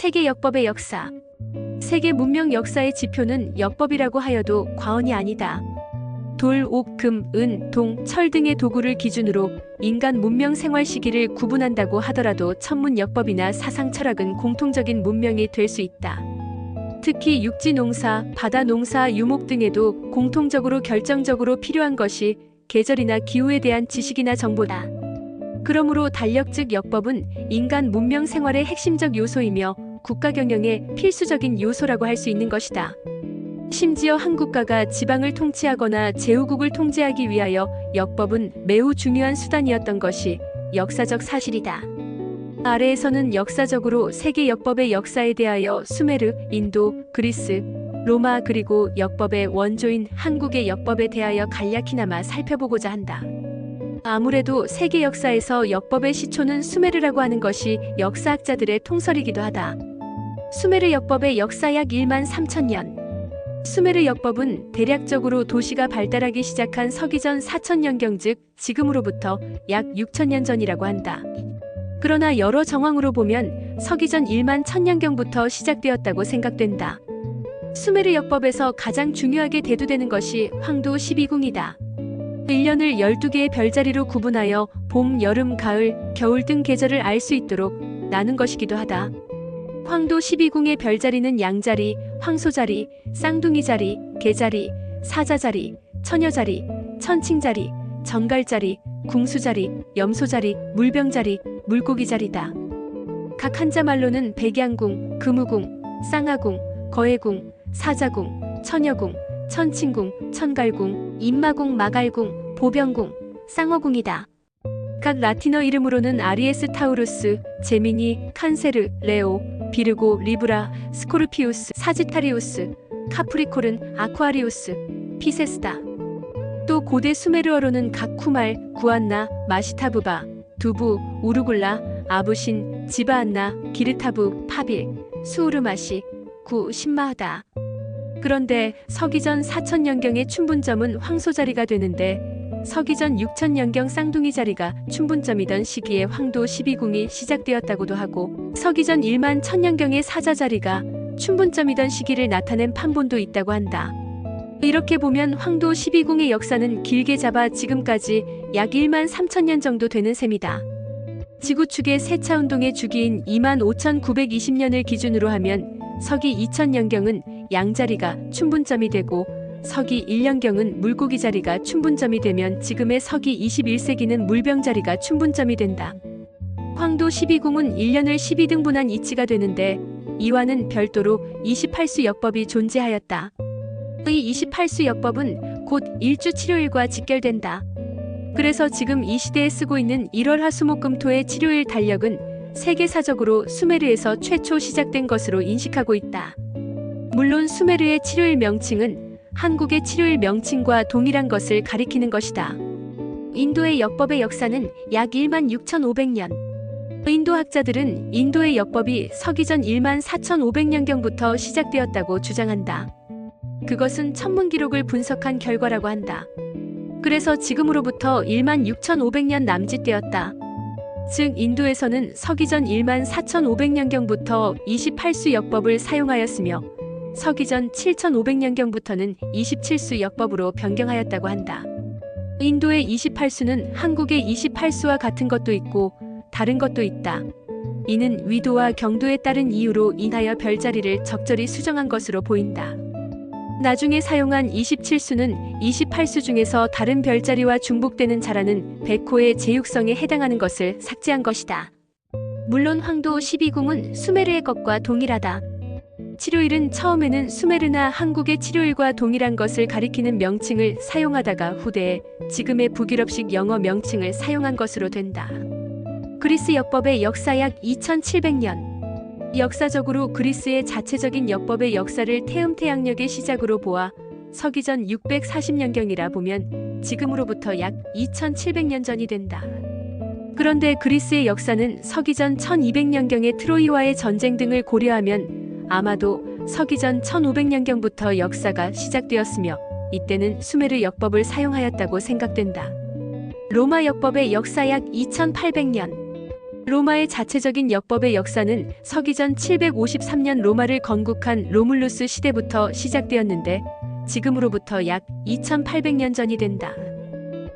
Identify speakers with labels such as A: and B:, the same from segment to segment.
A: 세계 역법의 역사. 세계 문명 역사의 지표는 역법이라고 하여도 과언이 아니다. 돌, 옥, 금, 은, 동, 철 등의 도구를 기준으로 인간 문명 생활 시기를 구분한다고 하더라도 천문 역법이나 사상 철학은 공통적인 문명이 될 수 있다. 특히 육지 농사, 바다 농사, 유목 등에도 공통적으로 결정적으로 필요한 것이 계절이나 기후에 대한 지식이나 정보다. 그러므로 달력 즉 역법은 인간 문명 생활의 핵심적 요소이며 국가 경영의 필수적인 요소라고 할 수 있는 것이다. 심지어 한 국가가 지방을 통치하거나 제후국을 통제하기 위하여 역법은 매우 중요한 수단이었던 것이 역사적 사실이다. 아래에서는 역사적으로 세계 역법의 역사에 대하여 수메르, 인도, 그리스, 로마 그리고 역법의 원조인 한국의 역법에 대하여 간략히나마 살펴보고자 한다. 아무래도 세계 역사에서 역법의 시초는 수메르라고 하는 것이 역사학자들의 통설이기도 하다. 수메르 역법의 역사 약 1만 3천년. 수메르 역법은 대략적으로 도시가 발달하기 시작한 서기전 4천년경 즉 지금으로부터 약 6천년 전이라고 한다. 그러나 여러 정황으로 보면 서기전 1만 1000년경부터 시작되었다고 생각된다. 수메르 역법에서 가장 중요하게 대두되는 것이 황도 12궁이다. 1년을 12개의 별자리로 구분하여 봄, 여름, 가을, 겨울 등 계절을 알 수 있도록 나눈 것이기도 하다. 황도 12궁의 별자리는 양자리, 황소자리, 쌍둥이자리, 개자리, 사자자리, 처녀자리, 천칭자리, 정갈자리, 궁수자리, 염소자리, 물병자리, 물고기자리다. 각 한자말로는 백양궁, 금우궁, 쌍하궁, 거해궁, 사자궁, 처녀궁, 천칭궁, 천갈궁, 임마궁, 마갈궁, 보병궁, 쌍어궁이다. 각 라틴어 이름으로는 아리에스 타우루스, 제미니, 칸세르, 레오, 비르고, 리브라, 스코르피우스, 사지타리우스, 카프리콜은 아쿠아리우스, 피세스다. 또 고대 수메르어로는 각 쿠말, 구안나, 마시타부바, 두부, 우르굴라, 아부신, 지바안나, 기르타부, 파빌, 수우르마시, 구, 신마하다. 그런데 서기전 4천년경의 춘분점은 황소자리가 되는데 서기전 6천년경 쌍둥이 자리가 춘분점이던 시기에 황도 12궁이 시작되었다고도 하고 서기전 1만 1000년경의 사자자리가 춘분점이던 시기를 나타낸 판본도 있다고 한다. 이렇게 보면 황도 12궁의 역사는 길게 잡아 지금까지 약 1만 3천년 정도 되는 셈이다. 지구축의 세차운동의 주기인 2만 5920년을 기준으로 하면 서기 2000년경은 양자리가 춘분점이 되고 서기 1년경은 물고기 자리가 춘분점이 되면 지금의 서기 21세기는 물병자리가 춘분점이 된다. 황도 12궁은 1년을 12등분한 이치가 되는데 이와는 별도로 28수 역법이 존재하였다. 이 28수 역법은 곧 일주 7요일과 직결된다. 그래서 지금 이 시대에 쓰고 있는 1월 화수목금토의 7요일 달력은 세계사적으로 수메르에서 최초 시작된 것으로 인식하고 있다. 물론 수메르의 7요일 명칭은 한국의 7요일 명칭과 동일한 것을 가리키는 것이다. 인도의 역법의 역사는 약 1만 6500년. 인도 학자들은 인도의 역법이 서기전 1만 4500년경부터 시작되었다고 주장한다. 그것은 천문 기록을 분석한 결과라고 한다. 그래서 지금으로부터 1만 6500년 남짓되었다. 즉 인도에서는 서기전 1만 4500년경부터 28수 역법을 사용하였으며 서기전 7500년경부터는 27수 역법으로 변경하였다고 한다. 인도의 28수는 한국의 28수와 같은 것도 있고 다른 것도 있다. 이는 위도와 경도에 따른 이유로 인하여 별자리를 적절히 수정한 것으로 보인다. 나중에 사용한 27수는 28수 중에서 다른 별자리와 중복되는 자라는 백호의 제육성에 해당하는 것을 삭제한 것이다. 물론 황도 12궁은 수메르의 것과 동일하다. 7요일은 처음에는 수메르나 한국의 7요일과 동일한 것을 가리키는 명칭을 사용하다가 후대에 지금의 북유럽식 영어 명칭을 사용한 것으로 된다. 그리스 역법의 역사 약 2700년. 역사적으로 그리스의 자체적인 역법의 역사를 태음태양력의 시작으로 보아 서기전 640년경이라 보면 지금으로부터 약 2700년 전이 된다. 그런데 그리스의 역사는 서기전 1200년경의 트로이와의 전쟁 등을 고려하면 아마도 서기전 1500년경부터 역사가 시작되었으며 이때는 수메르 역법을 사용하였다고 생각된다. 로마 역법의 역사 약 2800년. 로마의 자체적인 역법의 역사는 서기전 753년 로마를 건국한 로물루스 시대부터 시작되었는데 지금으로부터 약 2800년 전이 된다.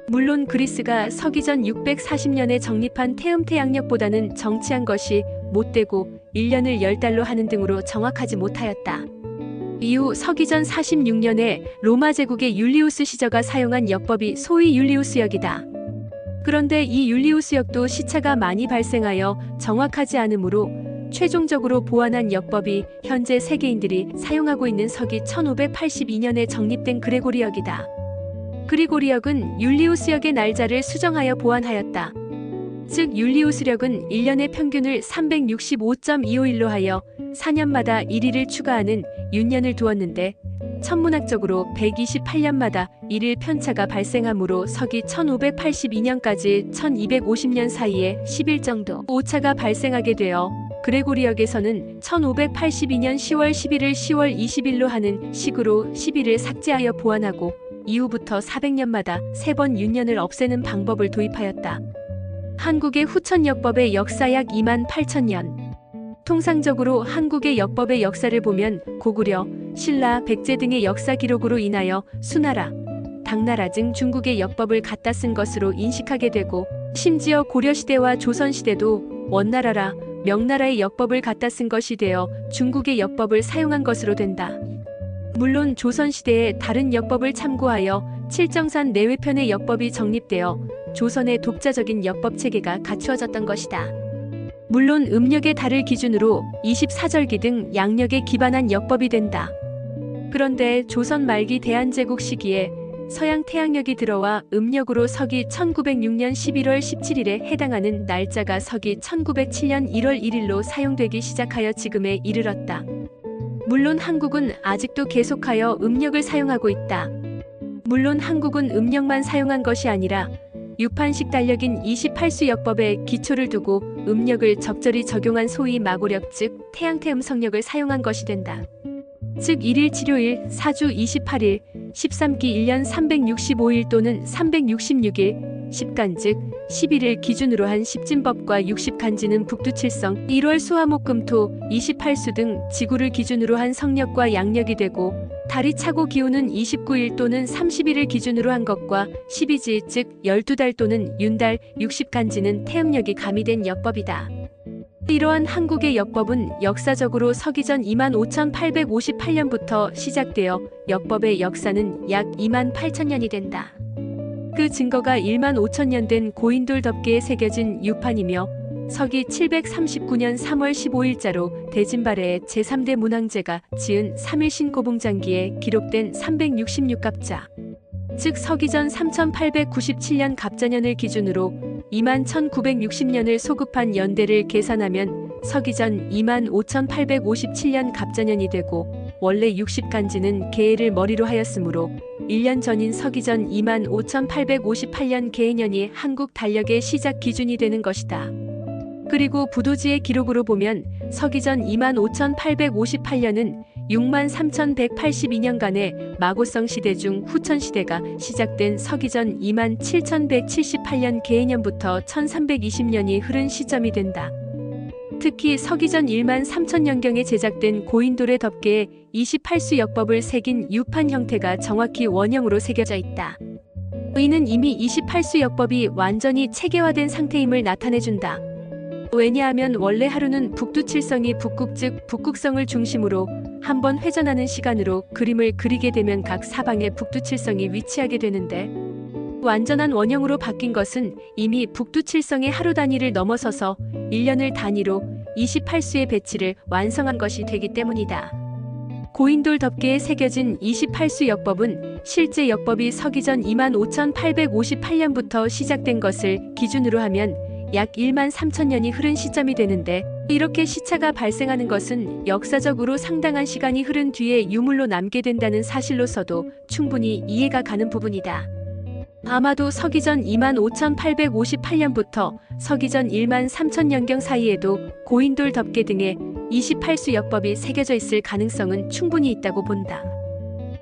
A: 물론 그리스가 서기전 640년에 정립한 태음태양력보다는 정치한 것이 못되고 1년을 10달로 하는 등으로 정확하지 못하였다. 이후 서기전 46년에 로마 제국의 율리우스 시저가 사용한 역법이 소위 율리우스역이다. 그런데 이 율리우스역도 시차가 많이 발생하여 정확하지 않으므로 최종적으로 보완한 역법이 현재 세계인들이 사용하고 있는 서기 1582년에 정립된 그레고리역이다. 그리고리역은 율리우스역의 날짜를 수정하여 보완하였다. 즉 율리우스력은 1년의 평균을 365.251로 하여 4년마다 1일을 추가하는 윤년을 두었는데 천문학적으로 128년마다 1일 편차가 발생하므로 서기 1582년까지 1250년 사이에 10일 정도 오차가 발생하게 되어 그레고리역에서는 1582년 10월 11일 10월 20일로 하는 식으로 10일을 삭제하여 보완하고 이후부터 400년마다 3번 윤년을 없애는 방법을 도입하였다. 한국의 후천역법의 역사 약 28,000년. 통상적으로 한국의 역법의 역사를 보면 고구려, 신라, 백제 등의 역사 기록으로 인하여 수나라, 당나라 등 중국의 역법을 갖다 쓴 것으로 인식하게 되고 심지어 고려시대와 조선시대도 원나라라 명나라의 역법을 갖다 쓴 것이 되어 중국의 역법을 사용한 것으로 된다. 물론 조선시대에 다른 역법을 참고하여 칠정산 내외편의 역법이 정립되어 조선의 독자적인 역법 체계가 갖추어졌던 것이다. 물론 음력의 달을 기준으로 24절기 등 양력에 기반한 역법이 된다. 그런데 조선 말기 대한제국 시기에 서양 태양력이 들어와 음력으로 서기 1906년 11월 17일에 해당하는 날짜가 서기 1907년 1월 1일로 사용되기 시작하여 지금에 이르렀다. 물론 한국은 아직도 계속하여 음력을 사용하고 있다. 물론 한국은 음력만 사용한 것이 아니라 유판식 달력인 28수 역법에 기초를 두고 음력을 적절히 적용한 소위 마고력 즉 태양태음 성력을 사용한 것이 된다. 즉 1일 치료일, 4주 28일, 13기 1년 365일 또는 366일, 10간 즉 11일 기준으로 한 십진법과 60간지는 북두칠성, 1월 수화목금토, 28수 등 지구를 기준으로 한 성력과 양력이 되고 달이 차고 기우는 29일 또는 30일을 기준으로 한 것과 12지 즉 12달 또는 윤달, 60간지는 태음력이 가미된 역법이다. 이러한 한국의 역법은 역사적으로 서기전 25,858년부터 시작되어 역법의 역사는 약 28,000년이 된다. 그 증거가 15,000년 된 고인돌 덮개에 새겨진 유판이며 서기 739년 3월 15일자로 대진발해의 제3대 문왕제가 지은 3일 신고봉장기에 기록된 366갑자, 즉 서기전 3897년 갑자년을 기준으로 21,960년을 소급한 연대를 계산하면 서기전 25,857년 갑자년이 되고 원래 60간지는 개해를 머리로 하였으므로 1년 전인 서기전 25,858년 개해년이 한국 달력의 시작 기준이 되는 것이다. 그리고 부도지의 기록으로 보면 서기전 25,858년은 63,182년간의 마고성 시대 중 후천 시대가 시작된 서기전 27,178년 개해년부터 1320년이 흐른 시점이 된다. 특히 서기전 13,000년경에 제작된 고인돌의 덮개에 28수 역법을 새긴 유판 형태가 정확히 원형으로 새겨져 있다. 이는 이미 28수 역법이 완전히 체계화된 상태임을 나타내준다. 왜냐하면 원래 하루는 북두칠성이 북극 즉 북극성을 중심으로 한번 회전하는 시간으로 그림을 그리게 되면 각 사방에 북두칠성이 위치하게 되는데 완전한 원형으로 바뀐 것은 이미 북두칠성의 하루 단위를 넘어서서 1년을 단위로 28수의 배치를 완성한 것이 되기 때문이다. 고인돌 덮개에 새겨진 28수 역법은 실제 역법이 서기전 25,858년부터 시작된 것을 기준으로 하면 약 13,000년이 흐른 시점이 되는데 이렇게 시차가 발생하는 것은 역사적으로 상당한 시간이 흐른 뒤에 유물로 남게 된다는 사실로서도 충분히 이해가 가는 부분이다. 아마도 서기전 25,858년부터 서기전 13,000년경 사이에도 고인돌 덮개 등의 28수 역법이 새겨져 있을 가능성은 충분히 있다고 본다.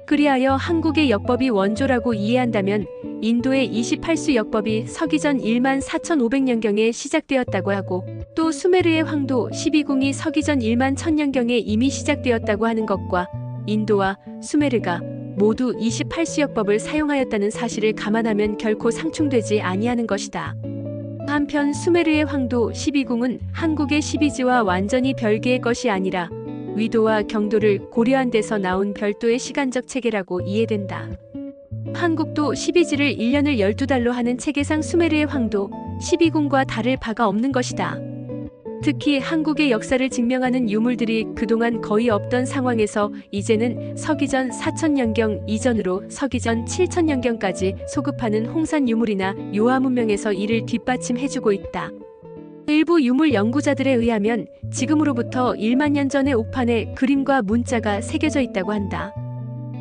A: 그리하여 한국의 역법이 원조라고 이해한다면 인도의 28수 역법이 서기전 14,500년경에 시작되었다고 하고 또 수메르의 황도 12궁이 서기전 1만 1000년경에 이미 시작되었다고 하는 것과 인도와 수메르가 모두 28수역법을 사용하였다는 사실을 감안하면 결코 상충되지 아니하는 것이다. 한편 수메르의 황도 12궁은 한국의 12지와 완전히 별개의 것이 아니라 위도와 경도를 고려한 데서 나온 별도의 시간적 체계라고 이해된다. 한국도 12지를 1년을 12달로 하는 체계상 수메르의 황도 12궁과 다를 바가 없는 것이다. 특히 한국의 역사를 증명하는 유물들이 그동안 거의 없던 상황에서 이제는 서기전 4000년경 이전으로 서기전 7000년경까지 소급하는 홍산 유물이나 요하 문명에서 이를 뒷받침해주고 있다. 일부 유물 연구자들에 의하면 지금으로부터 1만 년 전의 옥판에 그림과 문자가 새겨져 있다고 한다.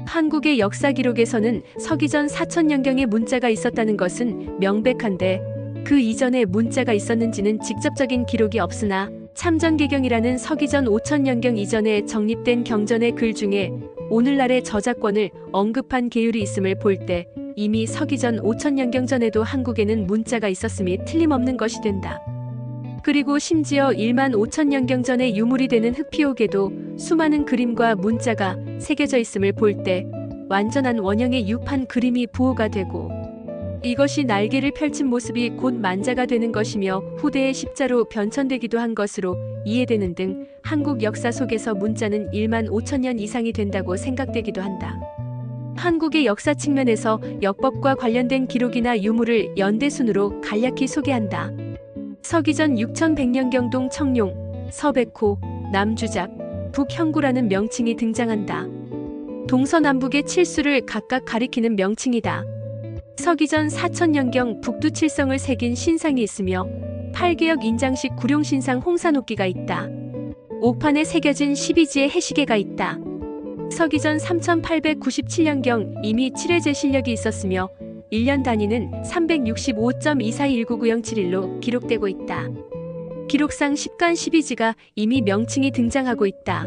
A: 한국의 역사 기록에서는 서기전 4000년경에 문자가 있었다는 것은 명백한데 그 이전에 문자가 있었는지는 직접적인 기록이 없으나 참전개경이라는 서기전 5000년경 이전에 정립된 경전의 글 중에 오늘날의 저작권을 언급한 계율이 있음을 볼 때 이미 서기전 5000년경 전에도 한국에는 문자가 있었음이 틀림없는 것이 된다. 그리고 심지어 1만 5000년경 전의 유물이 되는 흑피옥에도 수많은 그림과 문자가 새겨져 있음을 볼 때 완전한 원형의 유판 그림이 부호가 되고 이것이 날개를 펼친 모습이 곧 만자가 되는 것이며 후대의 십자로 변천되기도 한 것으로 이해되는 등 한국 역사 속에서 문자는 1만 5000년 이상이 된다고 생각되기도 한다. 한국의 역사 측면에서 역법과 관련된 기록이나 유물을 연대순으로 간략히 소개한다. 서기전 6100년경 청룡, 서백호, 남주작, 북형구라는 명칭이 등장한다. 동서남북의 칠수를 각각 가리키는 명칭이다. 서기전 4000년경 북두칠성을 새긴 신상이 있으며 8개역 인장식 구룡신상 홍산옥기가 있다. 옥판에 새겨진 12지의 해시계가 있다. 서기전 3897년경 이미 칠해제 실력이 있었으며 1년 단위는 365.2419907일로 기록되고 있다. 기록상 10간 12지가 이미 명칭이 등장하고 있다.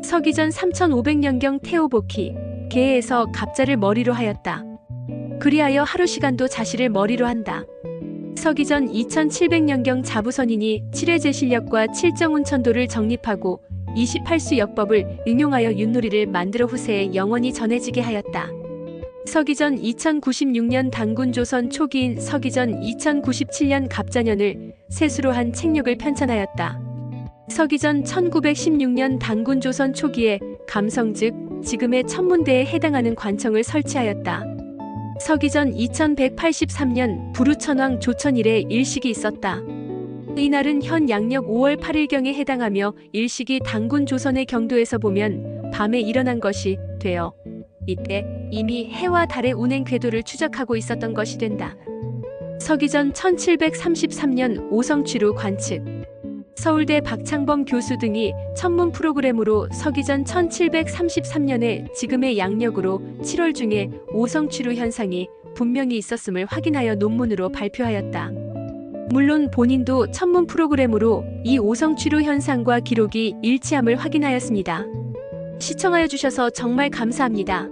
A: 서기전 3500년경 태오복희, 개에서 갑자를 머리로 하였다. 그리하여 하루 시간도 자시를 머리로 한다. 서기전 2700년경 자부선인이 칠해제 실력과 칠정운천도를 정립하고 28수 역법을 응용하여 윷놀이를 만들어 후세에 영원히 전해지게 하였다. 서기전 2096년 단군조선 초기인 서기전 2097년 갑자년을 세수로 한 책록을 편찬하였다. 서기전 1916년 단군조선 초기에 감성 즉 지금의 천문대에 해당하는 관청을 설치하였다. 서기전 2183년 부루천왕 조천일에 일식이 있었다. 이날은 현 양력 5월 8일경에 해당하며 일식이 단군 조선의 경도에서 보면 밤에 일어난 것이 되어 이때 이미 해와 달의 운행 궤도를 추적하고 있었던 것이 된다. 서기전 1733년 오성취루 관측 서울대 박창범 교수 등이 천문 프로그램으로 서기전 1733년에 지금의 양력으로 7월 중에 오성취루 현상이 분명히 있었음을 확인하여 논문으로 발표하였다. 물론 본인도 천문 프로그램으로 이 오성취루 현상과 기록이 일치함을 확인하였습니다. 시청하여 주셔서 정말 감사합니다.